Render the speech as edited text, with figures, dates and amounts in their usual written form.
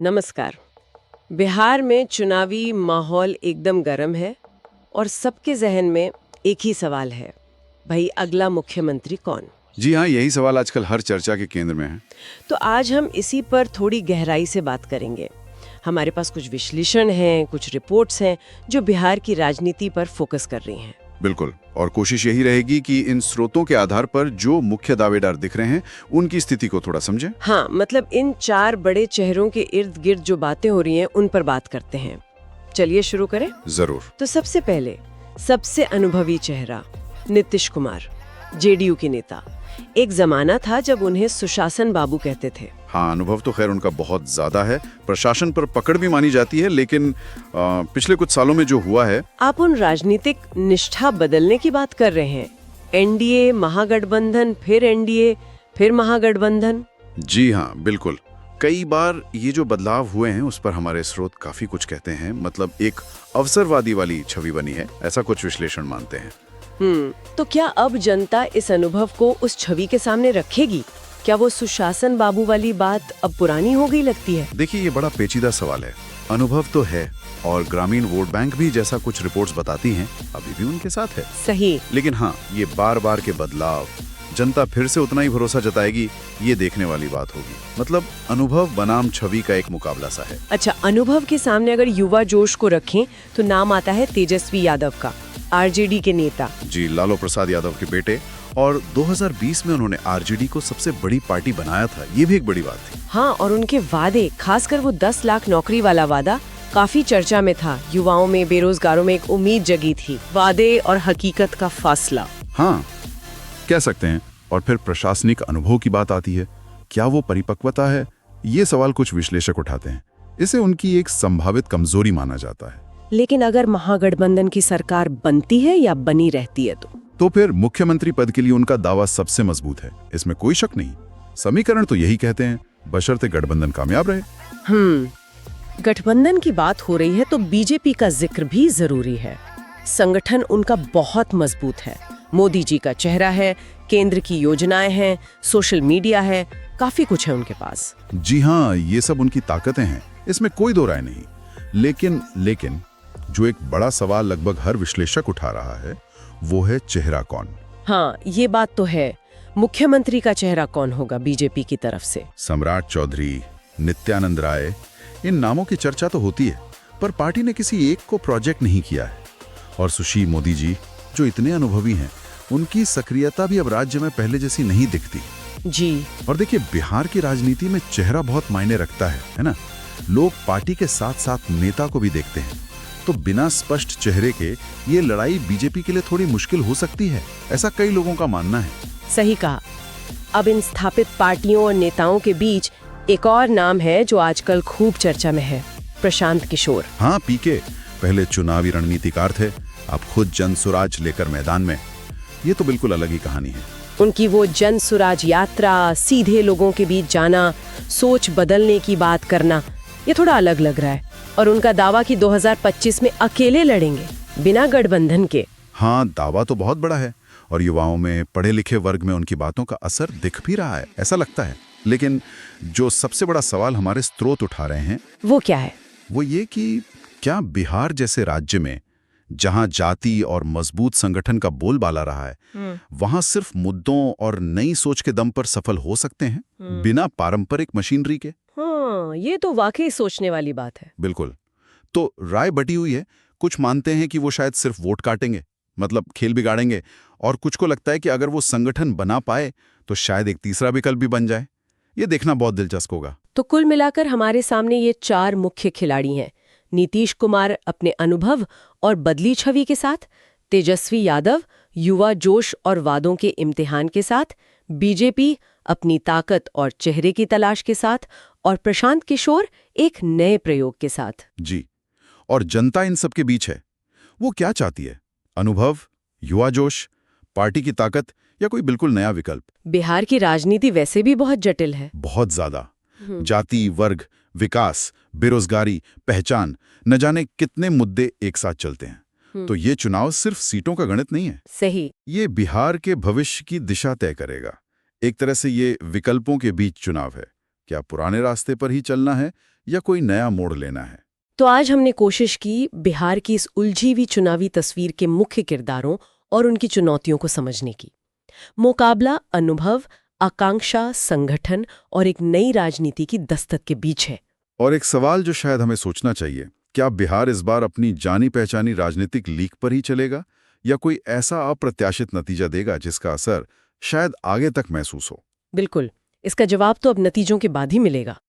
नमस्कार। बिहार में चुनावी माहौल एकदम गर्म है और सबके जहन में एक ही सवाल है, भाई अगला मुख्यमंत्री कौन। जी हाँ, यही सवाल आजकल हर चर्चा के केंद्र में है। तो आज हम इसी पर थोड़ी गहराई से बात करेंगे। हमारे पास कुछ विश्लेषण हैं, कुछ रिपोर्ट्स हैं जो बिहार की राजनीति पर फोकस कर रही हैं। बिल्कुल, और कोशिश यही रहेगी कि इन स्रोतों के आधार पर जो मुख्य दावेदार दिख रहे हैं उनकी स्थिति को थोड़ा समझें। हाँ, मतलब इन चार बड़े चेहरों के इर्द गिर्द जो बातें हो रही हैं उन पर बात करते हैं। चलिए शुरू करें। जरूर। तो सबसे पहले सबसे अनुभवी चेहरा नीतीश कुमार, जेडीयू के नेता। एक जमाना था जब उन्हें सुशासन बाबू कहते थे। हाँ, अनुभव तो खैर उनका बहुत ज्यादा है, प्रशासन पर पकड़ भी मानी जाती है, लेकिन पिछले कुछ सालों में जो हुआ है। आप उन राजनीतिक निष्ठा बदलने की बात कर रहे हैं, एनडीए, महागठबंधन, फिर एनडीए, फिर महागठबंधन। जी हाँ, बिल्कुल। कई बार ये जो बदलाव हुए हैं उस पर हमारे स्रोत काफी कुछ कहते हैं, मतलब एक अवसरवादी वाली छवि बनी है, ऐसा कुछ विश्लेषण मानते हैं। तो क्या अब जनता इस अनुभव को उस छवि के सामने रखेगी? क्या वो सुशासन बाबू वाली बात अब पुरानी हो गई लगती है? देखिए, ये बड़ा पेचीदा सवाल है। अनुभव तो है और ग्रामीण वोट बैंक भी, जैसा कुछ रिपोर्ट्स बताती हैं, अभी भी उनके साथ है। सही। लेकिन हाँ, ये बार बार के बदलाव, जनता फिर से उतना ही भरोसा जताएगी, ये देखने वाली बात होगी। मतलब अनुभव बनाम छवि का एक मुकाबला सा है। अच्छा, अनुभव के सामने अगर युवा जोश को रखें तो नाम आता है तेजस्वी यादव का, आरजेडी के नेता। जी, लालू प्रसाद यादव के बेटे, और 2020 में उन्होंने आरजेडी को सबसे बड़ी पार्टी बनाया था, ये भी एक बड़ी बात थी। हाँ, और उनके वादे, खासकर वो 10 लाख नौकरी वाला वादा काफी चर्चा में था। युवाओं में, बेरोजगारों में एक उम्मीद जगी थी। वादे और हकीकत का फासला। हाँ, कह सकते हैं। और फिर प्रशासनिक अनुभव की बात आती है, क्या वो परिपक्वता है? ये सवाल कुछ विश्लेषक उठाते हैं। इसे उनकी एक संभावित कमजोरी माना जाता है। लेकिन अगर महागठबंधन की सरकार बनती है या बनी रहती है तो फिर मुख्यमंत्री पद के लिए उनका दावा सबसे मजबूत है, इसमें कोई शक नहीं। समीकरण तो यही कहते हैं, बशर्ते गठबंधन कामयाब रहे। गठबंधन की बात हो रही है तो बीजेपी का जिक्र भी जरूरी है। संगठन उनका बहुत मजबूत है, मोदी जी का चेहरा है, केंद्र की योजनाएं हैं, सोशल मीडिया है, काफी कुछ है उनके पास। जी हाँ, ये सब उनकी ताकतें हैं, इसमें कोई दो राय नहीं। लेकिन जो एक बड़ा सवाल लगभग हर विश्लेषक उठा रहा है, वो है चेहरा कौन। हाँ, ये बात तो है। मुख्यमंत्री का चेहरा कौन होगा बीजेपी की तरफ से? सम्राट चौधरी, नित्यानंद राय, इन नामों की चर्चा तो होती है, पर पार्टी ने किसी एक को प्रोजेक्ट नहीं किया है। और सुशील मोदी जी, जो इतने अनुभवी हैं, उनकी सक्रियता भी अब राज्य में पहले जैसी नहीं दिखती। जी। और देखिए, बिहार की राजनीति में चेहरा बहुत मायने रखता है ना? लोग पार्टी के साथ साथ नेता को भी देखते हैं। तो बिना स्पष्ट चेहरे के ये लड़ाई बीजेपी के लिए थोड़ी मुश्किल हो सकती है, ऐसा कई लोगों का मानना है। सही कहा। अब इन स्थापित पार्टियों और नेताओं के बीच एक और नाम है जो आजकल खूब चर्चा में है, प्रशांत किशोर। हाँ, पीके पहले चुनावी रणनीतिकार थे, अब खुद जन सुराज लेकर मैदान में। ये तो बिल्कुल अलग ही कहानी है। उनकी वो जन सुराज यात्रा, सीधे लोगों के बीच जाना, सोच बदलने की बात करना, ये थोड़ा अलग लग रहा है। और उनका दावा कि 2025 में अकेले लड़ेंगे, बिना गठबंधन के। हाँ, दावा तो बहुत बड़ा है, और युवाओं में, पढ़े लिखे वर्ग में उनकी बातों का असर दिख भी रहा है, ऐसा लगता है। लेकिन जो सबसे बड़ा सवाल हमारे स्रोत उठा रहे हैं, वो क्या है? वो ये कि क्या बिहार जैसे राज्य में, जहां जाति और मजबूत संगठन का बोलबाला रहा है, वहां सिर्फ मुद्दों और नई सोच के दम पर सफल हो सकते हैं, बिना पारंपरिक मशीनरी के? हाँ, ये तो वाकई सोचने वाली बात है। बिल्कुल। तो राय बटी हुई है। कुछ मानते हैं कि वो शायद सिर्फ वोट काटेंगे, मतलब खेल बिगाड़ेंगे, और कुछ को लगता है कि अगर वो संगठन बना पाए तो शायद एक तीसरा विकल्प भी बन जाए। ये देखना बहुत दिलचस्प होगा। तो कुल मिलाकर हमारे सामने ये चार मुख्य खिलाड़ी हैं। नीतीश कुमार अपने अनुभव और बदली छवि के साथ, तेजस्वी यादव युवा जोश और वादों के इम्तिहान के साथ, बीजेपी अपनी ताकत और चेहरे की तलाश के साथ, और प्रशांत किशोर एक नए प्रयोग के साथ। जी, और जनता इन सब के बीच है। वो क्या चाहती है? अनुभव, युवा जोश, पार्टी की ताकत, या कोई बिल्कुल नया विकल्प? बिहार की राजनीति वैसे भी बहुत जटिल है। बहुत ज्यादा। जाति, वर्ग, विकास, बेरोजगारी, पहचान, न जाने कितने मुद्दे एक साथ चलते हैं। तो ये चुनाव सिर्फ सीटों का गणित नहीं है। सही। ये बिहार के भविष्य की दिशा तय करेगा। एक तरह से ये विकल्पों के बीच चुनाव है। क्या पुराने रास्ते पर ही चलना है या कोई नया मोड़ लेना है? तो आज हमने कोशिश की बिहार की इस उलझी हुई चुनावी तस्वीर के मुख्य किरदारों और उनकी चुनौतियों को समझने की। मुकाबला अनुभव, आकांक्षा, संगठन और एक नई राजनीति की दस्तक के बीच है। और एक सवाल जो शायद हमें सोचना चाहिए, क्या बिहार इस बार अपनी जानी पहचानी राजनीतिक लीक पर ही चलेगा या कोई ऐसा अप्रत्याशित नतीजा देगा जिसका असर शायद आगे तक महसूस हो? बिल्कुल, इसका जवाब तो अब नतीजों के बाद ही मिलेगा।